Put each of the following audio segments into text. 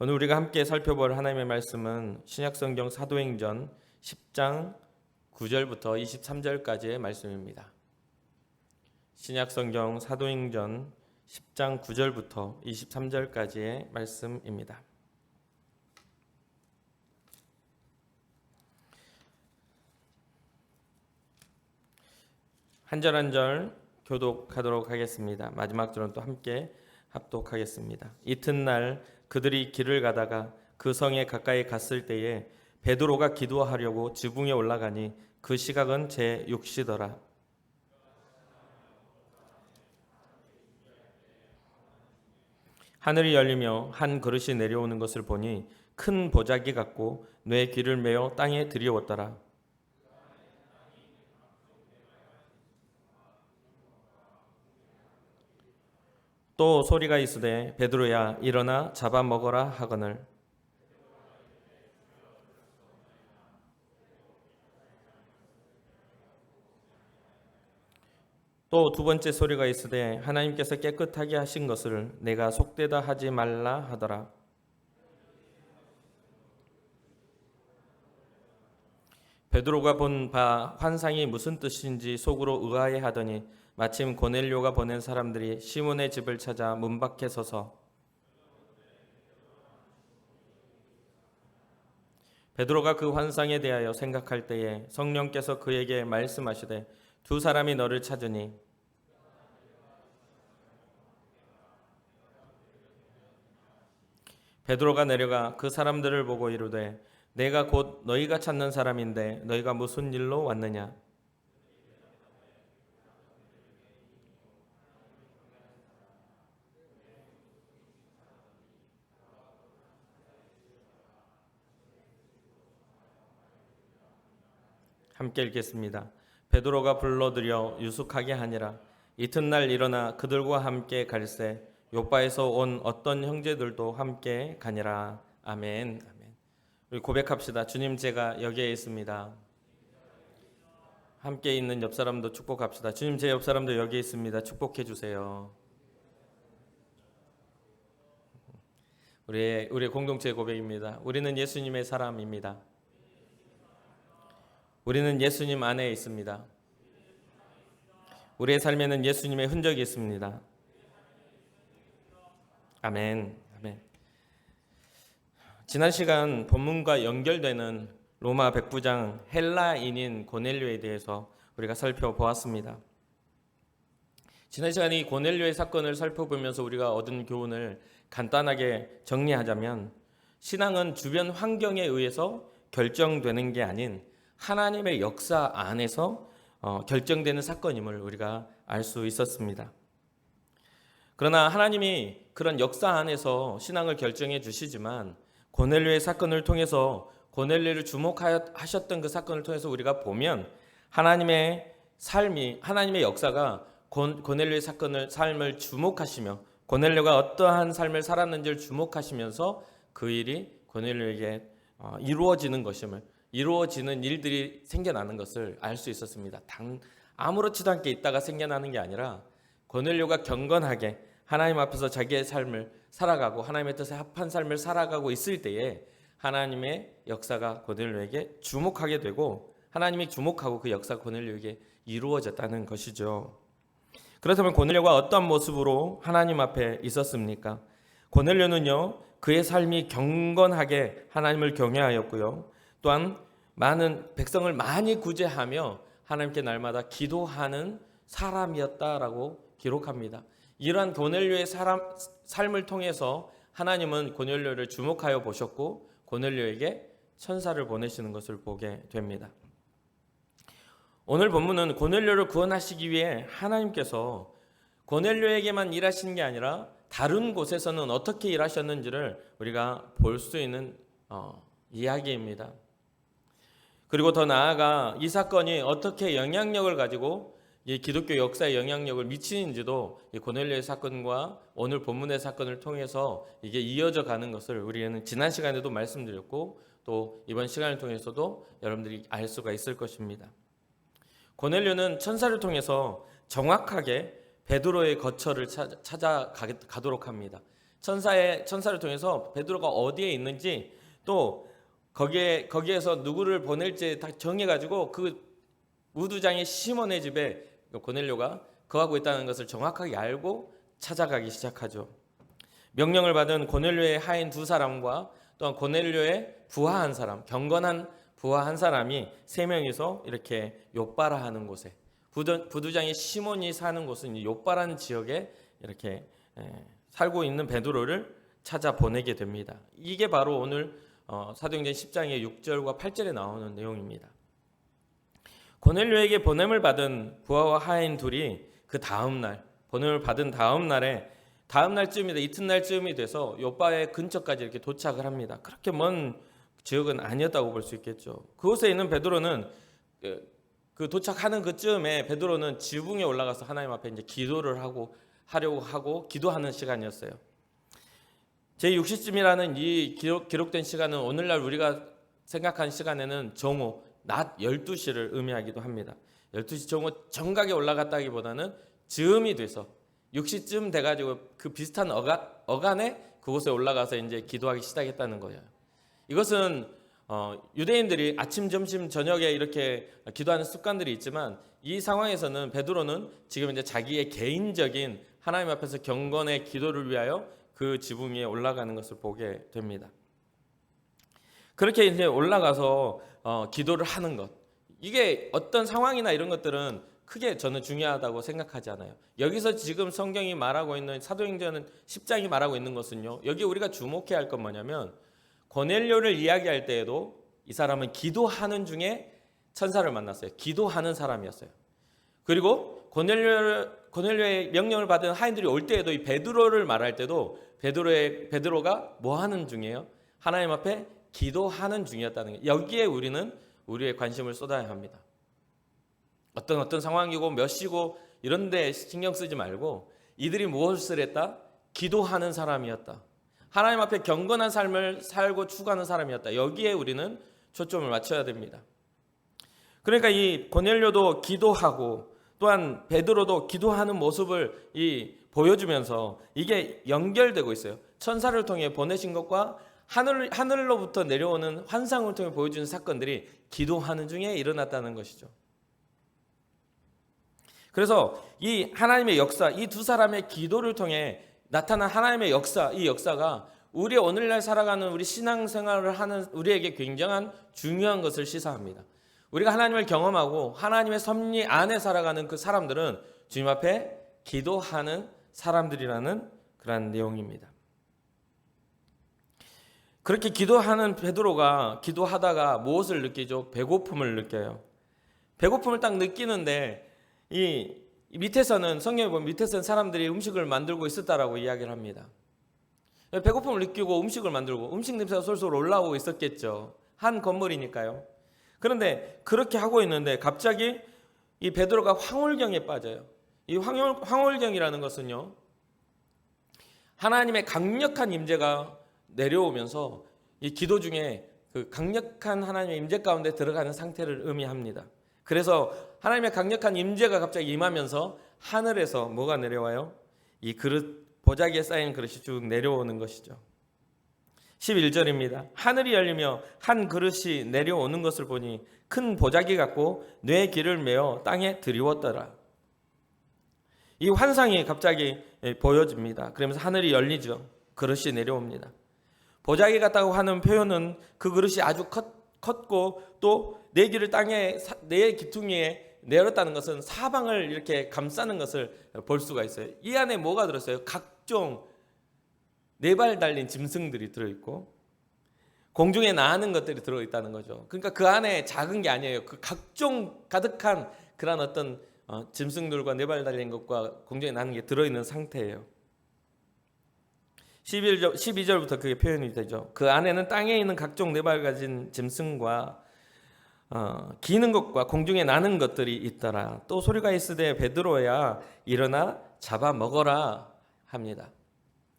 오늘 우리가 함께 살펴볼 하나님의 말씀은 신약성경 사도행전 10장 9절부터 23절까지의 말씀입니다. 신약성경 사도행전 10장 9절부터 23절까지의 말씀입니다. 한 절 한 절 교독하도록 하겠습니다. 마지막 절은 또 함께 합독하겠습니다. 이튿날 그들이 길을 가다가 그 성에 가까이 갔을 때에 베드로가 기도하려고 지붕에 올라가니 그 시각은 제6시더라. 하늘이 열리며 한 그릇이 내려오는 것을 보니 큰 보자기 같고 뇌 귀를 메어 땅에 들이웠더라. 또 소리가 있으되 베드로야 일어나 잡아먹어라 하거늘. 또 두 번째 소리가 있으되 하나님께서 깨끗하게 하신 것을 내가 속되다 하지 말라 하더라. 베드로가 본 바 환상이 무슨 뜻인지 속으로 의아해하더니 마침 고넬료가 보낸 사람들이 시몬의 집을 찾아 문 밖에 서서 베드로가 그 환상에 대하여 생각할 때에 성령께서 그에게 말씀하시되 두 사람이 너를 찾으니 베드로가 내려가 그 사람들을 보고 이르되 내가 곧 너희가 찾는 사람인데 너희가 무슨 일로 왔느냐. 함께 읽겠습니다. 베드로가 불러들여 유숙하게 하니라. 이튿날 일어나 그들과 함께 갈새 요바에서 온 어떤 형제들도 함께 가니라. 아멘. 아멘. 우리 고백합시다. 주님, 제가 여기에 있습니다. 함께 있는 옆 사람도 축복합시다. 주님, 제 옆 사람도 여기에 있습니다. 축복해 주세요. 우리의 공동체 고백입니다. 우리는 예수님의 사람입니다. 우리는 예수님 안에 있습니다. 우리의 삶에는 예수님의 흔적이 있습니다. 아멘. 아멘. 지난 시간 본문과 연결되는 로마 백부장 헬라인인 고넬료에 대해서 우리가 살펴보았습니다. 지난 시간에 이 고넬료의 사건을 살펴보면서 우리가 얻은 교훈을 간단하게 정리하자면 신앙은 주변 환경에 의해서 결정되는 게 아닌 하나님의 역사 안에서 결정되는 사건임을 우리가 알 수 있었습니다. 그러나 하나님이 그런 역사 안에서 신앙을 결정해 주시지만 고넬료의 사건을 통해서 고넬료를 주목하셨던 그 사건을 통해서 우리가 보면 하나님의 역사가 고넬료의 삶을 주목하시며 고넬료가 어떠한 삶을 살았는지를 주목하시면서 그 일이 고넬료에게 이루어지는 일들이 생겨나는 것을 알 수 있었습니다. 아무렇지도 않게 있다가 생겨나는 게 아니라 고넬료가 경건하게 하나님 앞에서 자기의 삶을 살아가고 하나님의 뜻에 합한 삶을 살아가고 있을 때에 하나님의 역사가 고넬료에게 주목하게 되고 하나님이 주목하고 그 역사가 고넬료에게 이루어졌다는 것이죠. 그렇다면 고넬료가 어떤 모습으로 하나님 앞에 있었습니까? 고넬료는요, 그의 삶이 경건하게 하나님을 경외하였고요. 또한 많은 백성을 많이 구제하며 하나님께 날마다 기도하는 사람이었다라고 기록합니다. 이러한 고넬료의 삶을 통해서 하나님은 고넬료를 주목하여 보셨고 고넬료에게 천사를 보내시는 것을 보게 됩니다. 오늘 본문은 고넬료를 구원하시기 위해 하나님께서 고넬료에게만 일하시는 게 아니라 다른 곳에서는 어떻게 일하셨는지를 우리가 볼 수 있는 이야기입니다. 그리고 더 나아가 이 사건이 어떻게 영향력을 가지고 이 기독교 역사에 영향력을 미치는지도 이 고넬료의 사건과 오늘 본문의 사건을 통해서 이게 이어져 가는 것을 우리는 지난 시간에도 말씀드렸고 또 이번 시간을 통해서도 여러분들이 알 수가 있을 것입니다. 고넬료는 천사를 통해서 정확하게 베드로의 거처를 찾아가도록 합니다. 천사를 통해서 베드로가 어디에 있는지 또 거기에서 누구를 보낼지 다 정해가지고 그 무두장의 시몬의 집에 고넬료가 거하고 있다는 것을 정확하게 알고 찾아가기 시작하죠. 명령을 받은 고넬료의 하인 두 사람과 또한 고넬료의 부하 한 사람, 경건한 부하 한 사람이 세 명이서 이렇게 욥바라 하는 곳에, 부두장의 시몬이 사는 곳은 욥바라는 지역에 이렇게 살고 있는 베드로를 찾아 보내게 됩니다. 이게 바로 오늘 사도행전 10장의 6절과 8절에 나오는 내용입니다. 고넬료에게 보냄을 받은 부하와 하인 둘이 그 다음 날, 보냄을 받은 다음 날쯤이다, 이튿날쯤이 돼서 욥바의 근처까지 이렇게 도착을 합니다. 그렇게 먼 지역은 아니었다고 볼 수 있겠죠. 그곳에 있는 베드로는 그 도착하는 그쯤에 베드로는 지붕에 올라가서 하나님 앞에 이제 기도를 하려고 하고 기도하는 시간이었어요. 제60쯤이라는 이 기록된 시간은 오늘날 우리가 생각하는 시간에는 정오, 낮 12시를 의미하기도 합니다. 12시 정오 정각에 올라갔다기보다는 즈음이 돼서 6시쯤 돼가지고 그 비슷한 어간에 그곳에 올라가서 이제 기도하기 시작했다는 거예요. 이것은 유대인들이 아침, 점심, 저녁에 이렇게 기도하는 습관들이 있지만 이 상황에서는 베드로는 지금 이제 자기의 개인적인 하나님 앞에서 경건의 기도를 위하여 그 지붕 위에 올라가는 것을 보게 됩니다. 그렇게 이제 올라가서 기도를 하는 것, 이게 어떤 상황이나 이런 것들은 크게 저는 중요하다고 생각하지 않아요. 여기서 지금 성경이 말하고 있는 사도행전 10장이 말하고 있는 것은요, 여기 우리가 주목해야 할 건 뭐냐면 고넬료를 이야기할 때에도 이 사람은 기도하는 중에 천사를 만났어요. 기도하는 사람이었어요. 그리고 고넬료의 명령을 받은 하인들이 올 때에도 이 베드로를 말할 때도 베드로가 뭐 하는 중이에요? 하나님 앞에 기도하는 중이었다는 게, 여기에 우리는 우리의 관심을 쏟아야 합니다. 어떤 상황이고 몇 시고 이런 데 신경 쓰지 말고 이들이 무엇을 했다? 기도하는 사람이었다. 하나님 앞에 경건한 삶을 살고 추구하는 사람이었다. 여기에 우리는 초점을 맞춰야 됩니다. 그러니까 이 고넬료도 기도하고 또한 베드로도 기도하는 모습을 보여주면서 이게 연결되고 있어요. 천사를 통해 보내신 것과 하늘로부터 내려오는 환상을 통해 보여주는 사건들이 기도하는 중에 일어났다는 것이죠. 그래서 이 하나님의 역사, 이 두 사람의 기도를 통해 나타난 하나님의 역사, 이 역사가 우리 오늘날 살아가는 우리 신앙생활을 하는 우리에게 굉장한 중요한 것을 시사합니다. 우리가 하나님을 경험하고 하나님의 섭리 안에 살아가는 그 사람들은 주님 앞에 기도하는 사람들이라는 그런 내용입니다. 그렇게 기도하는 베드로가 기도하다가 무엇을 느끼죠? 배고픔을 느껴요. 배고픔을 딱 느끼는데 이 밑에서는, 성경에 보면 밑에서는 사람들이 음식을 만들고 있었다라고 이야기를 합니다. 배고픔을 느끼고 음식을 만들고 음식 냄새가 솔솔 올라오고 있었겠죠. 한 건물이니까요. 그런데 그렇게 하고 있는데 갑자기 이 베드로가 황홀경에 빠져요. 이 황홀경이라는 것은요, 하나님의 강력한 임재가 내려오면서 이 기도 중에 그 강력한 하나님의 임재 가운데 들어가는 상태를 의미합니다. 그래서 하나님의 강력한 임재가 갑자기 임하면서 하늘에서 뭐가 내려와요? 이 보자기에 쌓인 그릇이 쭉 내려오는 것이죠. 11절입니다. 하늘이 열리며 한 그릇이 내려오는 것을 보니 큰 보자기 같고 뇌 길을 메어 땅에 드리웠더라. 이 환상이 갑자기 보여집니다. 그러면서 하늘이 열리죠. 그릇이 내려옵니다. 보자기 같다고 하는 표현은 그 그릇이 아주 컸고 또 내 귀를 땅에 내 기퉁이에 내렸다는 것은 사방을 이렇게 감싸는 것을 볼 수가 있어요. 이 안에 뭐가 들었어요? 각종 네 발 달린 짐승들이 들어있고 공중에 나는 것들이 들어있다는 거죠. 그러니까 그 안에 작은 게 아니에요. 그 각종 가득한 그런 어떤 짐승들과 네 발 달린 것과 공중에 나는 게 들어있는 상태예요. 12절부터 그게 표현이 되죠. 그 안에는 땅에 있는 각종 네 발 가진 짐승과 기는 것과 공중에 나는 것들이 있더라. 또 소리가 있으되 베드로야 일어나 잡아 먹어라 합니다.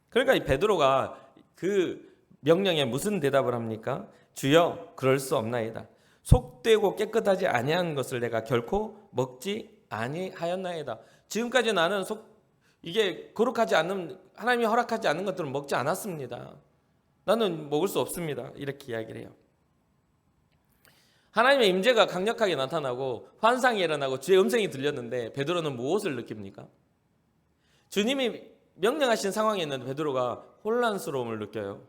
그러니까 이 베드로가 그 명령에 무슨 대답을 합니까? 주여 그럴 수 없나이다. 속되고 깨끗하지 아니한 것을 내가 결코 먹지 아니하였나이다. 지금까지 나는 이게 거룩하지 않는, 하나님이 허락하지 않는 것들은 먹지 않았습니다. 나는 먹을 수 없습니다. 이렇게 이야기를 해요. 하나님의 임재가 강력하게 나타나고 환상이 일어나고 주의 음성이 들렸는데 베드로는 무엇을 느낍니까? 주님이 명령하신 상황에 있는 베드로가 혼란스러움을 느껴요.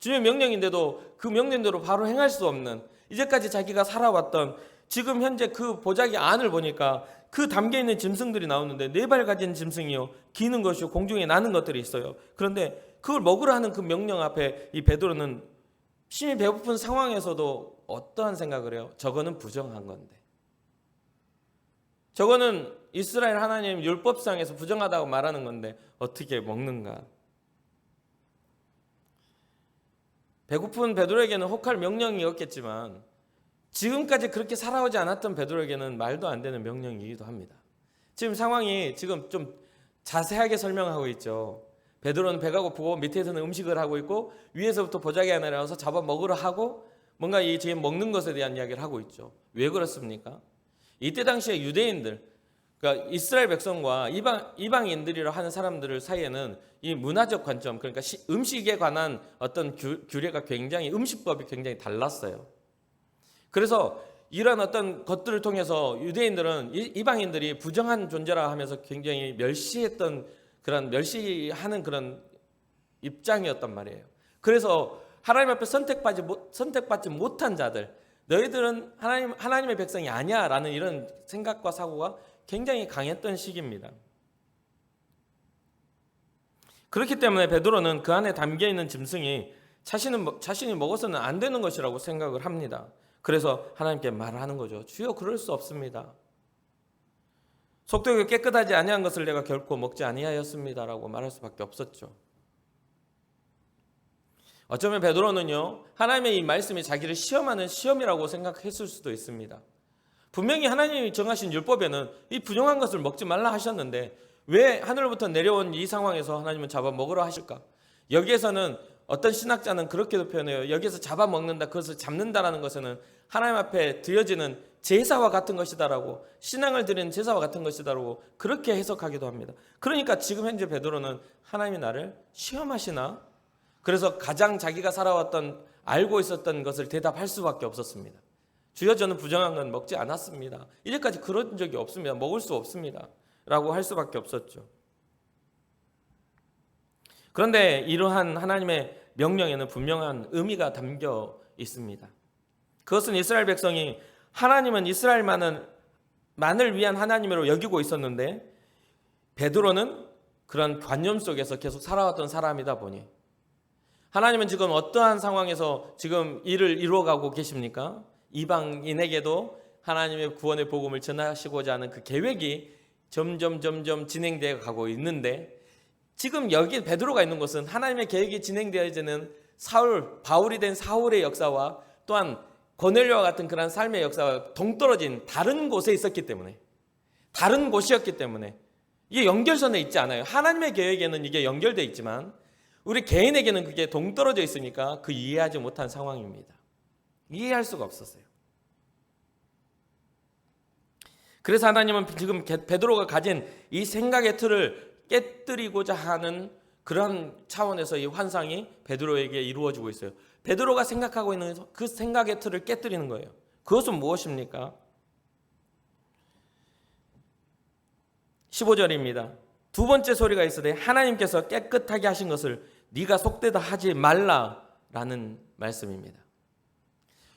주의 명령인데도 그 명령대로 바로 행할 수 없는, 이제까지 자기가 살아왔던 지금 현재 그 보자기 안을 보니까 그 담겨있는 짐승들이 나오는데 4발 가진 짐승이요, 기는 것이요, 공중에 나는 것들이 있어요. 그런데 그걸 먹으라 하는 그 명령 앞에 이 베드로는 심히 배고픈 상황에서도 어떠한 생각을 해요? 저거는 부정한 건데, 저거는 이스라엘 하나님 율법상에서 부정하다고 말하는 건데 어떻게 먹는가? 배고픈 베드로에게는 혹할 명령이었겠지만 지금까지 그렇게 살아오지 않았던 베드로에게는 말도 안 되는 명령이기도 합니다. 지금 상황이 지금 좀 자세하게 설명하고 있죠. 베드로는 배가 고프고 밑에서는 음식을 하고 있고 위에서부터 보자기가 내려와서 잡아 먹으러 하고 뭔가 이 지금 먹는 것에 대한 이야기를 하고 있죠. 왜 그렇습니까? 이때 당시에 유대인들, 그러니까 이스라엘 백성과 이방인들이라 하는 사람들 사이에는 이 문화적 관점, 그러니까 음식에 관한 어떤 규례가 굉장히, 음식법이 굉장히 달랐어요. 그래서 이런 어떤 것들을 통해서 유대인들은 이방인들이 부정한 존재라 하면서 굉장히 멸시하는 그런 입장이었단 말이에요. 그래서 하나님 앞에 선택받지 못한 자들, 너희들은 하나님의 백성이 아니야 라는 이런 생각과 사고가 굉장히 강했던 시기입니다. 그렇기 때문에 베드로는 그 안에 담겨있는 짐승이 자신이 먹어서는 안 되는 것이라고 생각을 합니다. 그래서 하나님께 말을 하는 거죠. 주여, 그럴 수 없습니다. 속되게 깨끗하지 아니한 것을 내가 결코 먹지 아니하였습니다 라고 말할 수밖에 없었죠. 어쩌면 베드로는요, 하나님의 이 말씀이 자기를 시험하는 시험이라고 생각했을 수도 있습니다. 분명히 하나님이 정하신 율법에는 이 부정한 것을 먹지 말라 하셨는데 왜 하늘로부터 내려온 이 상황에서 하나님은 잡아 먹으라 하실까? 여기에서는 어떤 신학자는 그렇게도 표현해요. 여기에서 잡아먹는다, 그것을 잡는다라는 것은 하나님 앞에 드려지는 제사와 같은 것이다라고, 신앙을 드리는 제사와 같은 것이다라고 그렇게 해석하기도 합니다. 그러니까 지금 현재 베드로는 하나님이 나를 시험하시나? 그래서 가장 자기가 살아왔던, 알고 있었던 것을 대답할 수밖에 없었습니다. 주여, 저는 부정한 건 먹지 않았습니다. 이제까지 그런 적이 없습니다. 먹을 수 없습니다 라고 할 수밖에 없었죠. 그런데 이러한 하나님의 명령에는 분명한 의미가 담겨 있습니다. 그것은 이스라엘 백성이 하나님은 이스라엘만을 위한 하나님으로 여기고 있었는데 베드로는 그런 관념 속에서 계속 살아왔던 사람이다 보니, 하나님은 지금 어떠한 상황에서 지금 일을 이루어가고 계십니까? 이방인에게도 하나님의 구원의 복음을 전하시고자 하는 그 계획이 점점 진행되어 가고 있는데, 지금 여기 베드로가 있는 곳은 하나님의 계획이 진행되어지는 바울이 된 사울의 역사와 또한 고넬료와 같은 그런 삶의 역사와 동떨어진 다른 곳에 있었기 때문에, 다른 곳이었기 때문에 이게 연결선에 있지 않아요. 하나님의 계획에는 이게 연결되어 있지만 우리 개인에게는 그게 동떨어져 있으니까 그 이해하지 못한 상황입니다. 이해할 수가 없었어요. 그래서 하나님은 지금 베드로가 가진 이 생각의 틀을 깨뜨리고자 하는 그런 차원에서 이 환상이 베드로에게 이루어지고 있어요. 베드로가 생각하고 있는 그 생각의 틀을 깨뜨리는 거예요. 그것은 무엇입니까? 15절입니다. 두 번째 소리가 있으되 하나님께서 깨끗하게 하신 것을 네가 속되다 하지 말라라는 말씀입니다.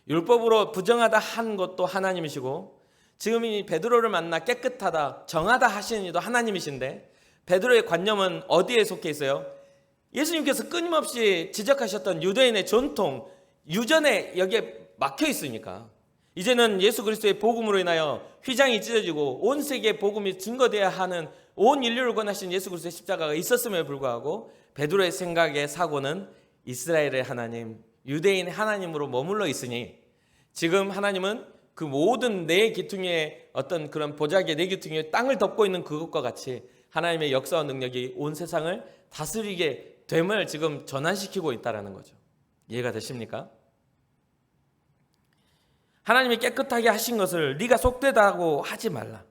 율법으로 부정하다 한 것도 하나님이시고 지금 이 베드로를 만나 깨끗하다, 정하다 하시는 이도 하나님이신데 베드로의 관념은 어디에 속해 있어요? 예수님께서 끊임없이 지적하셨던 유대인의 전통, 유전에 여기에 막혀 있으니까 이제는 예수 그리스도의 복음으로 인하여 휘장이 찢어지고 온 세계에 복음이 증거되어야 하는, 온 인류를 권하신 예수 그리스도의 십자가가 있었음에 불구하고 베드로의 생각의 사고는 이스라엘의 하나님, 유대인의 하나님으로 머물러 있으니 지금 하나님은 그 모든 내 기퉁에 어떤 그런 보자기의 내 기퉁에 땅을 덮고 있는 그것과 같이 하나님의 역사와 능력이 온 세상을 다스리게 됨을 지금 전환시키고 있다는 거죠. 이해가 되십니까? 하나님이 깨끗하게 하신 것을 네가 속되다고 하지 말라.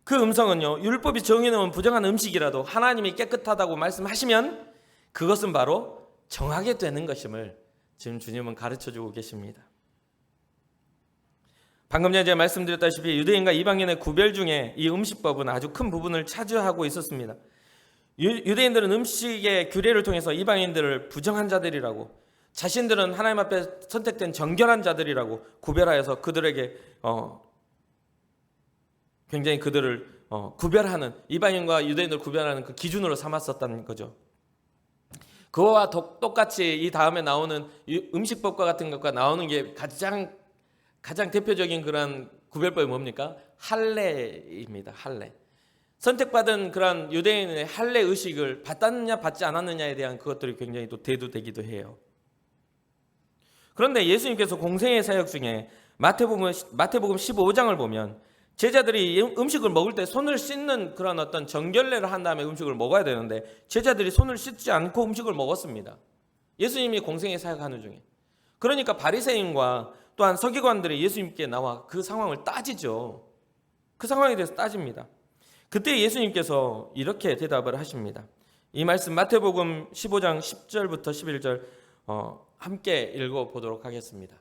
그 음성은요, 율법이 정해놓은 부정한 음식이라도 하나님이 깨끗하다고 말씀하시면 그것은 바로 정하게 되는 것임을 지금 주님은 가르쳐주고 계십니다. 방금 전에 제가 말씀드렸다시피 유대인과 이방인의 구별 중에 이 음식법은 아주 큰 부분을 차지하고 있었습니다. 유대인들은 음식의 규례를 통해서 이방인들을 부정한 자들이라고, 자신들은 하나님 앞에 선택된 정결한 자들이라고 구별하여서 그들에게 굉장히 그들을 구별하는, 이방인과 유대인을 구별하는 그 기준으로 삼았었다는 거죠. 그와 똑같이 이 다음에 나오는 음식법과 같은 것과 나오는 게 가장 대표적인 그런 구별법이 뭡니까? 할례입니다. 할례. 선택받은 그런 유대인의 할례 의식을 받았느냐 받지 않았느냐에 대한 그것들이 굉장히 또 대두되기도 해요. 그런데 예수님께서 공생의 사역 중에 마태복음 15장을 보면 제자들이 음식을 먹을 때 손을 씻는 그런 어떤 정결례를 한 다음에 음식을 먹어야 되는데 제자들이 손을 씻지 않고 음식을 먹었습니다. 예수님이 공생의 사역하는 중에. 그러니까 바리새인과 또한 서기관들이 예수님께 나와 그 상황을 따지죠. 그 상황에 대해서 따집니다. 그때 예수님께서 이렇게 대답을 하십니다. 이 말씀 마태복음 15장 10절부터 11절 함께 읽어보도록 하겠습니다.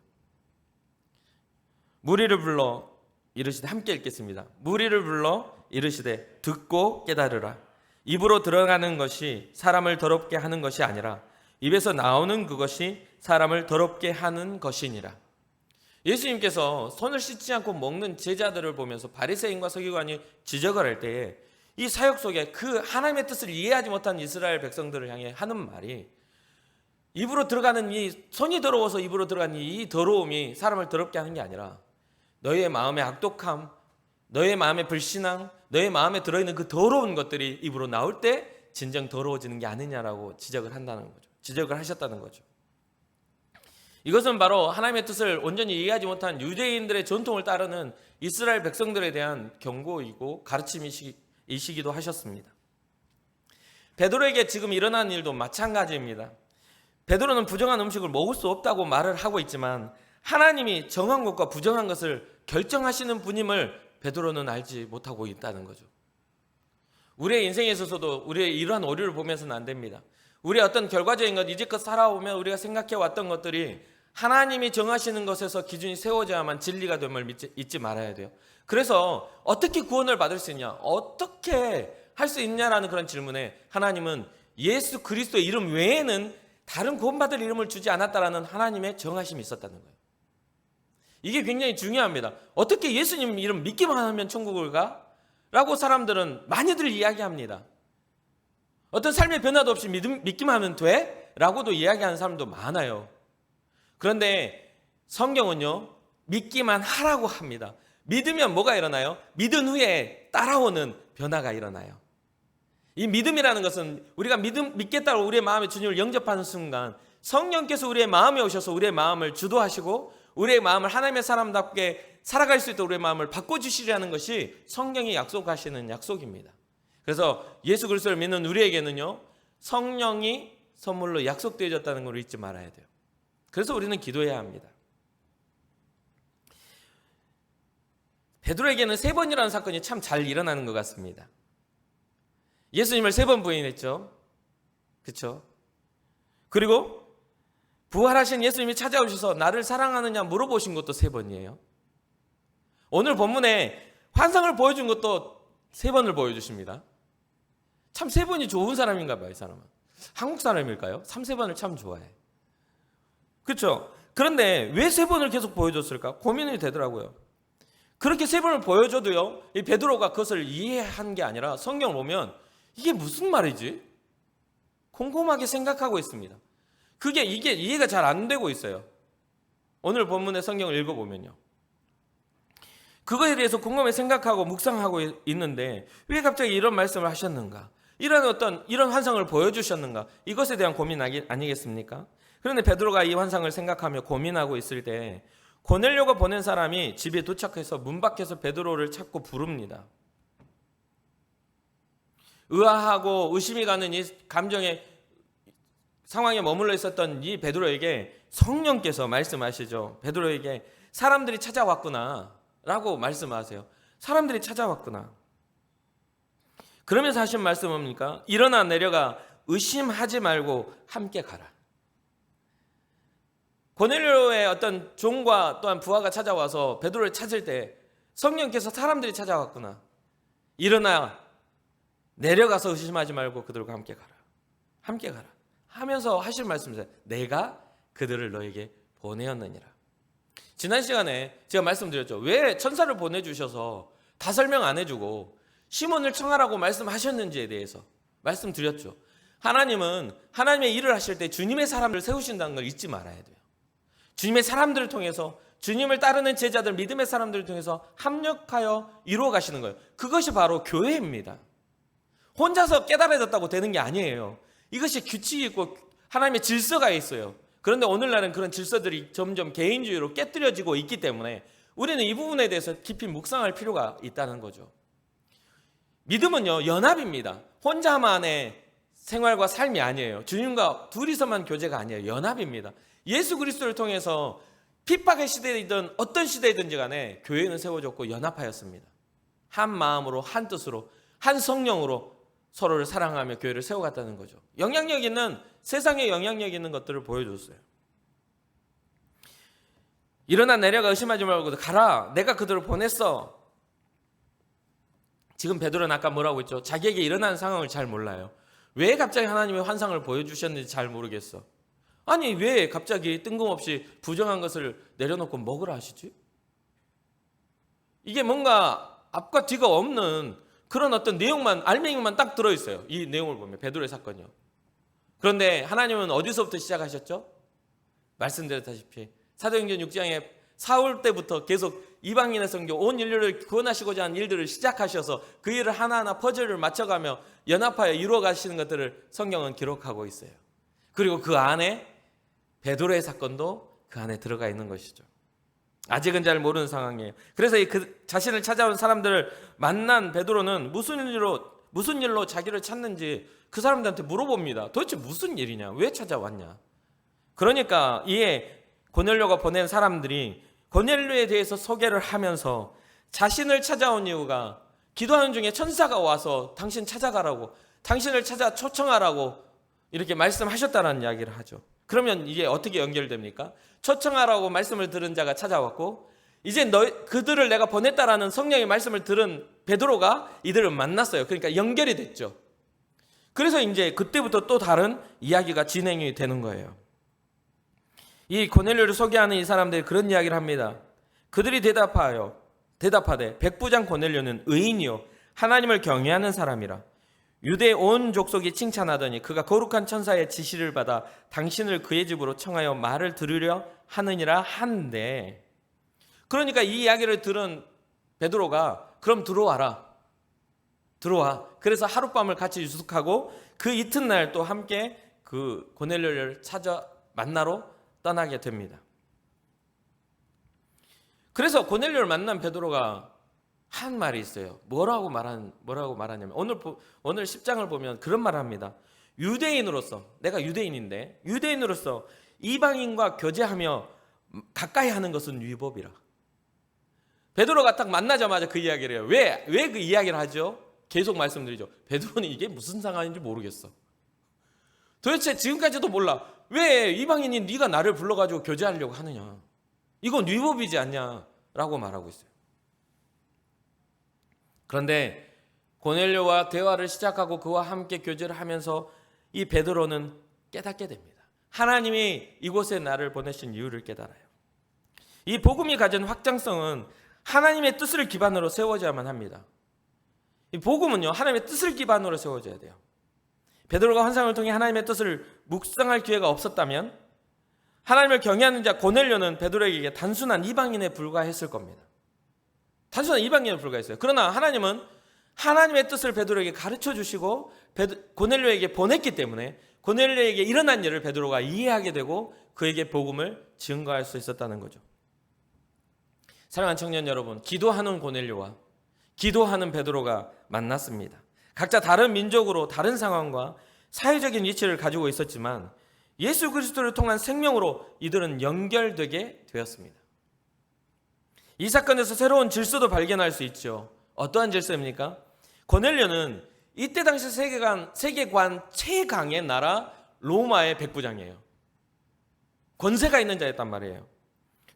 무리를 불러 이르시되, 함께 읽겠습니다. 무리를 불러 이르시되 듣고 깨달으라. 입으로 들어가는 것이 사람을 더럽게 하는 것이 아니라 입에서 나오는 그것이 사람을 더럽게 하는 것이니라. 예수님께서 손을 씻지 않고 먹는 제자들을 보면서 바리새인과 서기관이 지적을 할 때에 이 사역 속에 그 하나님의 뜻을 이해하지 못한 이스라엘 백성들을 향해 하는 말이, 입으로 들어가는 손이 더러워서 입으로 들어가는 이 더러움이 사람을 더럽게 하는 게 아니라 너희의 마음의 악독함, 너희의 마음의 불신앙, 너희의 마음에 들어있는 그 더러운 것들이 입으로 나올 때 진정 더러워지는 게 아니냐라고 지적을 한다는 거죠. 지적을 하셨다는 거죠. 이것은 바로 하나님의 뜻을 온전히 이해하지 못한 유대인들의 전통을 따르는 이스라엘 백성들에 대한 경고이고 가르침이시기도 하셨습니다. 베드로에게 지금 일어난 일도 마찬가지입니다. 베드로는 부정한 음식을 먹을 수 없다고 말을 하고 있지만 하나님이 정한 것과 부정한 것을 결정하시는 분임을 베드로는 알지 못하고 있다는 거죠. 우리의 인생에 있어서도 우리의 이러한 오류를 보면서는 안 됩니다. 우리의 어떤 결과적인 것, 이제껏 살아오면 우리가 생각해왔던 것들이 하나님이 정하시는 것에서 기준이 세워져야만 진리가 됨을 잊지 말아야 돼요. 그래서 어떻게 구원을 받을 수 있냐, 어떻게 할 수 있냐라는 그런 질문에 하나님은 예수 그리스도의 이름 외에는 다른 구원받을 이름을 주지 않았다라는 하나님의 정하심이 있었다는 거예요. 이게 굉장히 중요합니다. 어떻게 예수님 이름 믿기만 하면 천국을 가? 라고 사람들은 많이들 이야기합니다. 어떤 삶의 변화도 없이 믿기만 하면 돼? 라고도 이야기하는 사람도 많아요. 그런데 성경은요, 믿기만 하라고 합니다. 믿으면 뭐가 일어나요? 믿은 후에 따라오는 변화가 일어나요. 이 믿음이라는 것은 우리가 믿겠다고 우리의 마음에 주님을 영접하는 순간 성령께서 우리의 마음에 오셔서 우리의 마음을 주도하시고 우리의 마음을 하나님의 사람답게 살아갈 수 있도록 우리의 마음을 바꿔주시려는 것이 성경이 약속하시는 약속입니다. 그래서 예수 그리스도를 믿는 우리에게는요, 성령이 선물로 약속되어졌다는 걸 잊지 말아야 돼요. 그래서 우리는 기도해야 합니다. 베드로에게는 3번이라는 사건이 참 잘 일어나는 것 같습니다. 예수님을 3번 부인했죠. 그렇죠? 그리고 부활하신 예수님이 찾아오셔서 나를 사랑하느냐 물어보신 것도 3번이에요. 오늘 본문에 환상을 보여준 것도 3번을 보여주십니다. 참 3번이 좋은 사람인가 봐요. 이 사람은 한국 사람일까요? 3번을 참 좋아해. 그렇죠? 그런데 왜 3번을 계속 보여줬을까? 고민이 되더라고요. 그렇게 3번을 보여줘도요, 이 베드로가 그것을 이해한 게 아니라 성경을 보면 이게 무슨 말이지? 곰곰하게 생각하고 있습니다. 이게 이해가 잘 안 되고 있어요. 오늘 본문의 성경을 읽어보면요, 그거에 대해서 곰곰히 생각하고 묵상하고 있는데 왜 갑자기 이런 말씀을 하셨는가? 이런 환상을 보여주셨는가? 이것에 대한 고민 아니겠습니까? 그런데 베드로가 이 환상을 생각하며 고민하고 있을 때 고넬료가 보낸 사람이 집에 도착해서 문 밖에서 베드로를 찾고 부릅니다. 의아하고 의심이 가는 이 감정의 상황에 머물러 있었던 이 베드로에게 성령께서 말씀하시죠. 베드로에게 사람들이 찾아왔구나 라고 말씀하세요. 사람들이 찾아왔구나. 그러면서 하신 말씀은 뭡니까? 일어나 내려가 의심하지 말고 함께 가라. 고넬료의 어떤 종과 또한 부하가 찾아와서 베드로를 찾을 때 성령께서 사람들이 찾아왔구나. 일어나 내려가서 의심하지 말고 그들과 함께 가라. 함께 가라. 하면서 하실 말씀이세요. 내가 그들을 너에게 보내었느니라. 지난 시간에 제가 말씀드렸죠. 왜 천사를 보내주셔서 다 설명 안 해주고 시몬을 청하라고 말씀하셨는지에 대해서 말씀드렸죠. 하나님은 하나님의 일을 하실 때 주님의 사람들을 세우신다는 걸 잊지 말아야 돼요. 주님의 사람들을 통해서 주님을 따르는 제자들, 믿음의 사람들을 통해서 합력하여 이루어 가시는 거예요. 그것이 바로 교회입니다. 혼자서 깨달아졌다고 되는 게 아니에요. 이것이 규칙이 있고 하나님의 질서가 있어요. 그런데 오늘날은 그런 질서들이 점점 개인주의로 깨뜨려지고 있기 때문에 우리는 이 부분에 대해서 깊이 묵상할 필요가 있다는 거죠. 믿음은요, 연합입니다. 혼자만의 생활과 삶이 아니에요. 주님과 둘이서만 교제가 아니에요. 연합입니다. 예수 그리스도를 통해서 핍박의 시대이든 어떤 시대이든지 간에 교회는 세워졌고 연합하였습니다. 한 마음으로, 한 뜻으로, 한 성령으로 서로를 사랑하며 교회를 세워갔다는 거죠. 영향력 있는, 세상에 영향력 있는 것들을 보여줬어요. 일어나 내려가 의심하지 말고 가라. 내가 그들을 보냈어. 지금 베드로는 아까 뭐라고 했죠? 자기에게 일어나는 상황을 잘 몰라요. 왜 갑자기 하나님의 환상을 보여주셨는지 잘 모르겠어. 아니 왜 갑자기 뜬금없이 부정한 것을 내려놓고 먹으라 하시지? 이게 뭔가 앞과 뒤가 없는 그런 어떤 내용만, 알맹이만 딱 들어있어요. 이 내용을 보면 베드로의 사건이요. 그런데 하나님은 어디서부터 시작하셨죠? 말씀드렸다시피 사도행전 6장에 사울 때부터 계속 이방인의 선교, 온 인류를 구원하시고자 하는 일들을 시작하셔서 그 일을 하나하나 퍼즐을 맞춰가며 연합하여 이루어 가시는 것들을 성경은 기록하고 있어요. 그리고 그 안에 베드로의 사건도 그 안에 들어가 있는 것이죠. 아직은 잘 모르는 상황이에요. 그래서 그 자신을 찾아온 사람들을 만난 베드로는 무슨 일로 자기를 찾는지 그 사람들한테 물어봅니다. 도대체 무슨 일이냐? 왜 찾아왔냐? 그러니까 이에 고넬료가 보낸 사람들이 고넬료에 대해서 소개를 하면서 자신을 찾아온 이유가 기도하는 중에 천사가 와서 당신 찾아가라고, 당신을 찾아 초청하라고 이렇게 말씀하셨다는 이야기를 하죠. 그러면 이게 어떻게 연결됩니까? 초청하라고 말씀을 들은 자가 찾아왔고 이제 그들을 내가 보냈다라는 성령의 말씀을 들은 베드로가 이들을 만났어요. 그러니까 연결이 됐죠. 그래서 이제 그때부터 또 다른 이야기가 진행이 되는 거예요. 이 고넬료를 소개하는 이 사람들이 그런 이야기를 합니다. 그들이 대답하되 백부장 고넬료는 의인이요 하나님을 경외하는 사람이라. 유대 온 족속이 칭찬하더니 그가 거룩한 천사의 지시를 받아 당신을 그의 집으로 청하여 말을 들으려 하느니라 한데, 그러니까 이 이야기를 들은 베드로가 그럼 들어와. 그래서 하룻밤을 같이 유숙하고 그 이튿날 또 함께 그 고넬료를 찾아 만나러 떠나게 됩니다. 그래서 고넬료를 만난 베드로가 한 말이 있어요. 뭐라고 말하냐면 오늘 10장을 보면 그런 말을 합니다. 유대인으로서, 내가 유대인인데 유대인으로서 이방인과 교제하며 가까이 하는 것은 위법이라. 베드로가 딱 만나자마자 그 이야기를 해요. 왜 그 이야기를 하죠? 계속 말씀드리죠. 베드로는 이게 무슨 상황인지 모르겠어. 도대체 지금까지도 몰라. 왜 이방인이 네가 나를 불러가지고 교제하려고 하느냐. 이건 위법이지 않냐라고 말하고 있어요. 그런데 고넬료와 대화를 시작하고 그와 함께 교제를 하면서 이 베드로는 깨닫게 됩니다. 하나님이 이곳에 나를 보내신 이유를 깨달아요. 이 복음이 가진 확장성은 하나님의 뜻을 기반으로 세워져야만 합니다. 이 복음은요, 하나님의 뜻을 기반으로 세워져야 돼요. 베드로가 환상을 통해 하나님의 뜻을 묵상할 기회가 없었다면 하나님을 경외하는 자 고넬료는 베드로에게 단순한 이방인에 불과했을 겁니다. 단순한 이방인에 불과했어요. 그러나 하나님은 하나님의 뜻을 베드로에게 가르쳐 주시고 고넬료에게 보냈기 때문에 고넬료에게 일어난 일을 베드로가 이해하게 되고 그에게 복음을 증거할 수 있었다는 거죠. 사랑하는 청년 여러분, 기도하는 고넬료와 기도하는 베드로가 만났습니다. 각자 다른 민족으로 다른 상황과 사회적인 위치를 가지고 있었지만 예수 그리스도를 통한 생명으로 이들은 연결되게 되었습니다. 이 사건에서 새로운 질서도 발견할 수 있죠. 어떠한 질서입니까? 고넬료는 이때 당시 세계관 최강의 나라 로마의 백부장이에요. 권세가 있는 자였단 말이에요.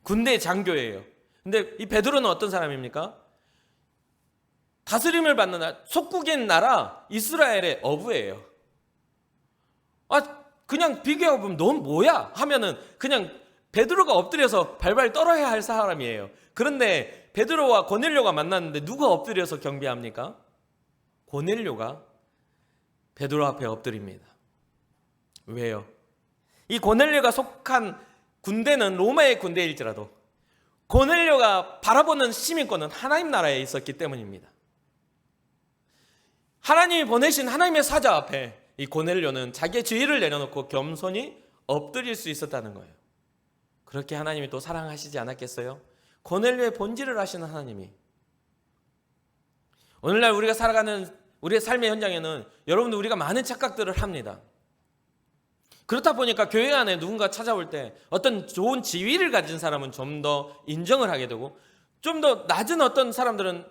군대 장교예요. 근데 이 베드로는 어떤 사람입니까? 다스림을 받는 속국인 나라 이스라엘의 어부예요. 그냥 비교해보면 넌 뭐야? 하면은 그냥 베드로가 엎드려서 발발 떨어야 할 사람이에요. 그런데 베드로와 고넬료가 만났는데 누가 엎드려서 경배합니까? 고넬료가 베드로 앞에 엎드립니다. 왜요? 이 고넬료가 속한 군대는 로마의 군대일지라도 고넬료가 바라보는 시민권은 하나님 나라에 있었기 때문입니다. 하나님이 보내신 하나님의 사자 앞에 이 고넬료는 자기의 지위를 내려놓고 겸손히 엎드릴 수 있었다는 거예요. 그렇게 하나님이 또 사랑하시지 않았겠어요? 고넬료의 본질을 아시는 하나님이. 오늘날 우리가 살아가는 우리의 삶의 현장에는 여러분들 우리가 많은 착각들을 합니다. 그렇다 보니까 교회 안에 누군가 찾아올 때 어떤 좋은 지위를 가진 사람은 좀 더 인정을 하게 되고 좀 더 낮은 어떤 사람들은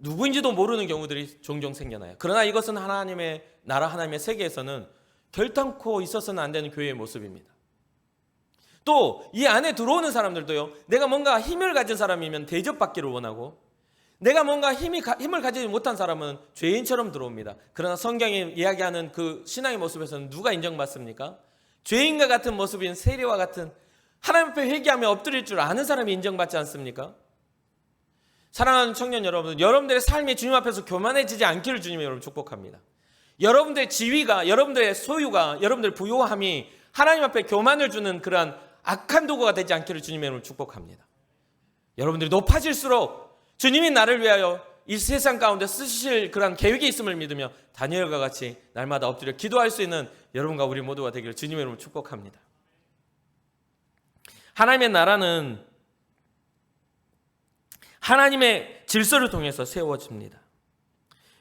누구인지도 모르는 경우들이 종종 생겨나요. 그러나 이것은 하나님의 나라, 하나님의 세계에서는 결단코 있어서는 안 되는 교회의 모습입니다. 또 이 안에 들어오는 사람들도요, 내가 뭔가 힘을 가진 사람이면 대접받기를 원하고 내가 뭔가 힘을 가지지 못한 사람은 죄인처럼 들어옵니다. 그러나 성경이 이야기하는 그 신앙의 모습에서는 누가 인정받습니까? 죄인과 같은 모습인 세리와 같은 하나님 앞에 회개하며 엎드릴 줄 아는 사람이 인정받지 않습니까? 사랑하는 청년 여러분, 여러분들의 삶이 주님 앞에서 교만해지지 않기를 주님의 여러분 축복합니다. 여러분들의 지위가, 여러분들의 소유가, 여러분들의 부요함이 하나님 앞에 교만을 주는 그러한 악한 도구가 되지 않기를 주님의 여러분 축복합니다. 여러분들이 높아질수록 주님이 나를 위하여 이 세상 가운데 쓰실 그런 계획이 있음을 믿으며 다니엘과 같이 날마다 엎드려 기도할 수 있는 여러분과 우리 모두가 되기를 주님의 이름으로 축복합니다. 하나님의 나라는 하나님의 질서를 통해서 세워집니다.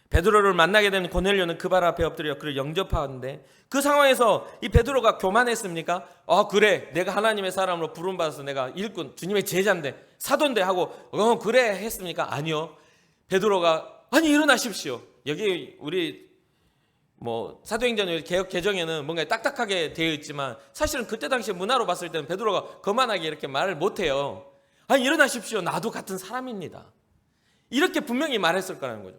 베드로를 만나게 된 고넬료는 그 발 앞에 엎드려 그를 영접하는데 그 상황에서 이 베드로가 교만했습니까? 그래, 내가 하나님의 사람으로 부름받아서 내가 일꾼, 주님의 제자인데 사도인데 하고 그래 했습니까? 아니요. 베드로가 아니 일어나십시오. 여기 우리 사도행전 개역 개정에는 뭔가 딱딱하게 되어 있지만 사실은 그때 당시 문화로 봤을 때는 베드로가 거만하게 이렇게 말을 못해요. 아니 일어나십시오. 나도 같은 사람입니다. 이렇게 분명히 말했을 거라는 거죠.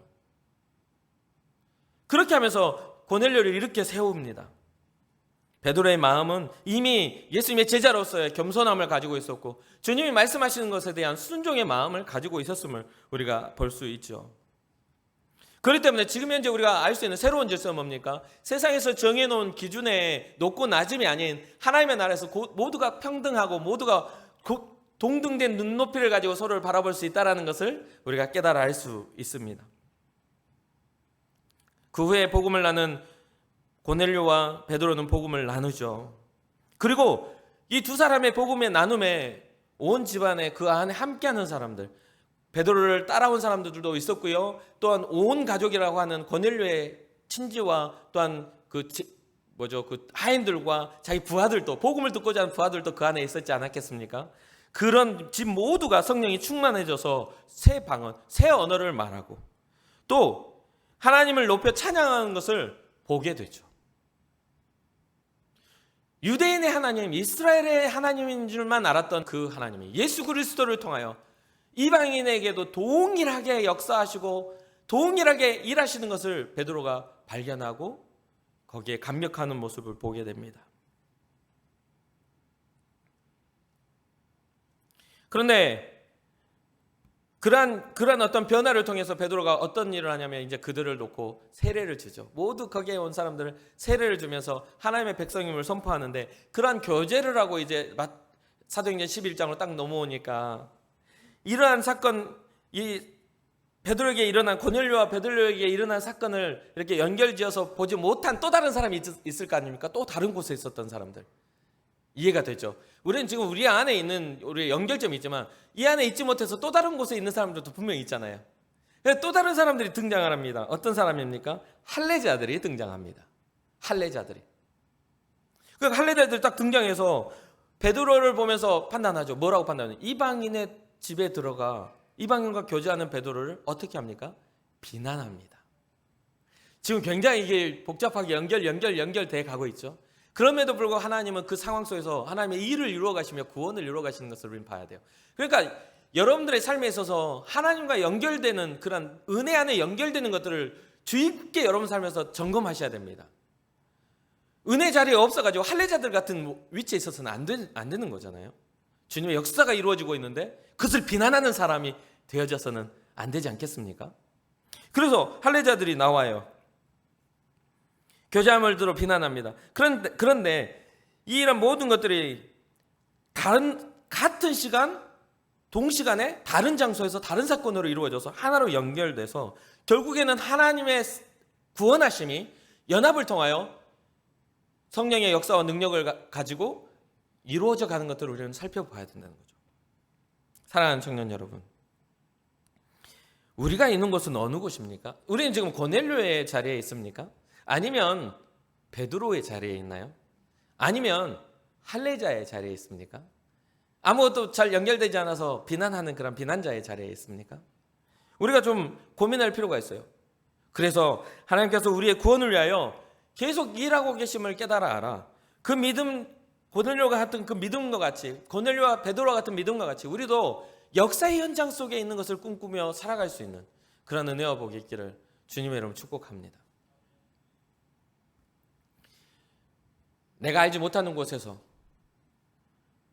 그렇게 하면서 고넬료를 이렇게 세웁니다. 베드로의 마음은 이미 예수님의 제자로서의 겸손함을 가지고 있었고 주님이 말씀하시는 것에 대한 순종의 마음을 가지고 있었음을 우리가 볼 수 있죠. 그렇기 때문에 지금 현재 우리가 알 수 있는 새로운 질서는 뭡니까? 세상에서 정해놓은 기준의 높고 낮음이 아닌 하나님의 나라에서 모두가 평등하고 모두가 동등된 눈높이를 가지고 서로를 바라볼 수 있다는 것을 우리가 깨달아 알 수 있습니다. 그 후에 복음을 나눈 고넬료와 베드로는 복음을 나누죠. 그리고 이 두 사람의 복음의 나눔에 온 집안에 그 안에 함께하는 사람들, 베드로를 따라온 사람들도 있었고요. 또한 온 가족이라고 하는 고넬료의 친지와 또한 그 하인들과 자기 부하들도 복음을 듣고자 하는 부하들도 그 안에 있었지 않았겠습니까? 그런 집 모두가 성령이 충만해져서 새 방언, 새 언어를 말하고 또 하나님을 높여 찬양하는 것을 보게 되죠. 유대인의 하나님, 이스라엘의 하나님인 줄만 알았던 그 하나님이 예수 그리스도를 통하여 이방인에게도 동일하게 역사하시고 동일하게 일하시는 것을 베드로가 발견하고 거기에 감격하는 모습을 보게 됩니다. 그런데 그러한 어떤 변화를 통해서 베드로가 어떤 일을 하냐면 이제 그들을 놓고 세례를 주죠. 모두 거기에 온 사람들을 세례를 주면서 하나님의 백성임을 선포하는데 그러한 교제를 하고 이제 사도행전 11장으로 딱 넘어오니까 이러한 사건, 이 베드로에게 일어난 고넬료와 베드로에게 일어난 사건을 이렇게 연결지어서 보지 못한 또 다른 사람이 있을 거 아닙니까? 또 다른 곳에 있었던 사람들. 이해가 되죠. 우리는 지금 우리 안에 있는 우리의 연결점이 있지만 이 안에 있지 못해서 또 다른 곳에 있는 사람들도 분명히 있잖아요. 또 다른 사람들이 등장을 합니다. 어떤 사람입니까? 할례자들이 등장합니다. 할례자들이. 그 할례자들이 딱 등장해서 베드로를 보면서 판단하죠. 뭐라고 판단해요? 이방인의 집에 들어가 이방인과 교제하는 베드로를 어떻게 합니까? 비난합니다. 지금 굉장히 이게 복잡하게 연결돼 가고 있죠. 그럼에도 불구하고 하나님은 그 상황 속에서 하나님의 일을 이루어 가시며 구원을 이루어 가시는 것을 우리는 봐야 돼요. 그러니까 여러분들의 삶에 있어서 하나님과 연결되는 그런 은혜 안에 연결되는 것들을 주의 깊게 여러분 삶에서 점검하셔야 됩니다. 은혜 자리에 없어가지고 할례자들 같은 위치에 있어서는 안 되는 거잖아요. 주님의 역사가 이루어지고 있는데 그것을 비난하는 사람이 되어져서는 안 되지 않겠습니까? 그래서 할례자들이 나와요. 교제함을 들어 비난합니다. 그런데 이런 모든 것들이 같은 시간, 동시간에 다른 장소에서 다른 사건으로 이루어져서 하나로 연결돼서 결국에는 하나님의 구원하심이 연합을 통하여 성령의 역사와 능력을 가지고 이루어져 가는 것들을 우리는 살펴봐야 된다는 거죠. 사랑하는 청년 여러분, 우리가 있는 곳은 어느 곳입니까? 우리는 지금 고넬료의 자리에 있습니까? 아니면 베드로의 자리에 있나요? 아니면 할례자의 자리에 있습니까? 아무것도 잘 연결되지 않아서 비난하는 그런 비난자의 자리에 있습니까? 우리가 좀 고민할 필요가 있어요. 그래서 하나님께서 우리의 구원을 위하여 계속 일하고 계심을 깨달아 알아. 그 믿음, 고넬료가 같은 그 믿음과 같이, 고넬료와 베드로와 같은 믿음과 같이 우리도 역사의 현장 속에 있는 것을 꿈꾸며 살아갈 수 있는 그런 은혜와 복이 있기를 주님의 이름으로 축복합니다. 내가 알지 못하는 곳에서,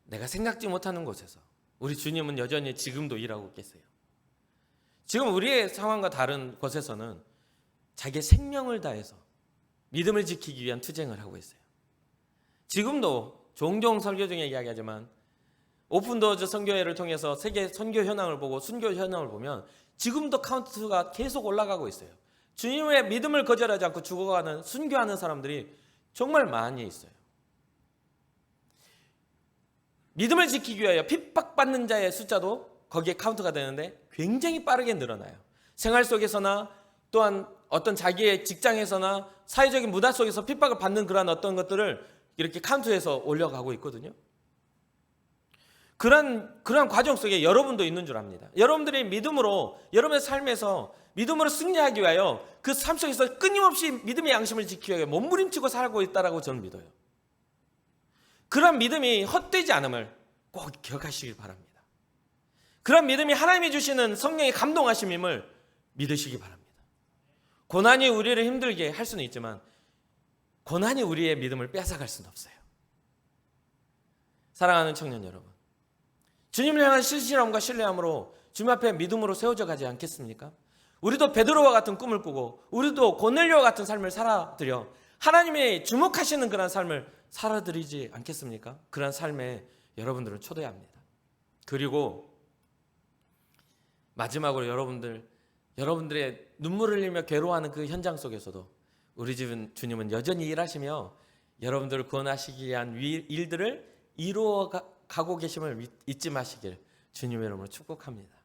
내가 생각지 못하는 곳에서 우리 주님은 여전히 지금도 일하고 계세요. 지금 우리의 상황과 다른 곳에서는 자기의 생명을 다해서 믿음을 지키기 위한 투쟁을 하고 있어요. 지금도 종종 설교 중에 이야기하지만 오픈도어즈 선교회를 통해서 세계 선교 현황을 보고 순교 현황을 보면 지금도 카운트가 계속 올라가고 있어요. 주님의 믿음을 거절하지 않고 죽어가는 순교하는 사람들이 정말 많이 있어요. 믿음을 지키기 위하여 핍박받는 자의 숫자도 거기에 카운트가 되는데 굉장히 빠르게 늘어나요. 생활 속에서나 또한 어떤 자기의 직장에서나 사회적인 문화 속에서 핍박을 받는 그런 어떤 것들을 이렇게 카운트해서 올려가고 있거든요. 그런 과정 속에 여러분도 있는 줄 압니다. 여러분들이 믿음으로, 여러분의 삶에서 믿음으로 승리하기 위하여 그 삶 속에서 끊임없이 믿음의 양심을 지키기 위해 몸부림치고 살고 있다라고 저는 믿어요. 그런 믿음이 헛되지 않음을 꼭 기억하시길 바랍니다. 그런 믿음이 하나님이 주시는 성령의 감동하심임을 믿으시기 바랍니다. 고난이 우리를 힘들게 할 수는 있지만 고난이 우리의 믿음을 뺏어갈 수는 없어요. 사랑하는 청년 여러분, 주님을 향한 신실함과 신뢰함으로 주님 앞에 믿음으로 세워져 가지 않겠습니까? 우리도 베드로와 같은 꿈을 꾸고 우리도 고넬료와 같은 삶을 살아드려 하나님이 주목하시는 그런 삶을 살아드리지 않겠습니까? 그런 삶에 여러분들을 초대해야 합니다. 그리고 마지막으로 여러분들의 눈물을 흘리며 괴로워하는 그 현장 속에서도 우리 주님은 여전히 일하시며 여러분들을 구원하시기 위한 일들을 이루어 가고 계심을 잊지 마시길 주님의 이름으로 축복합니다.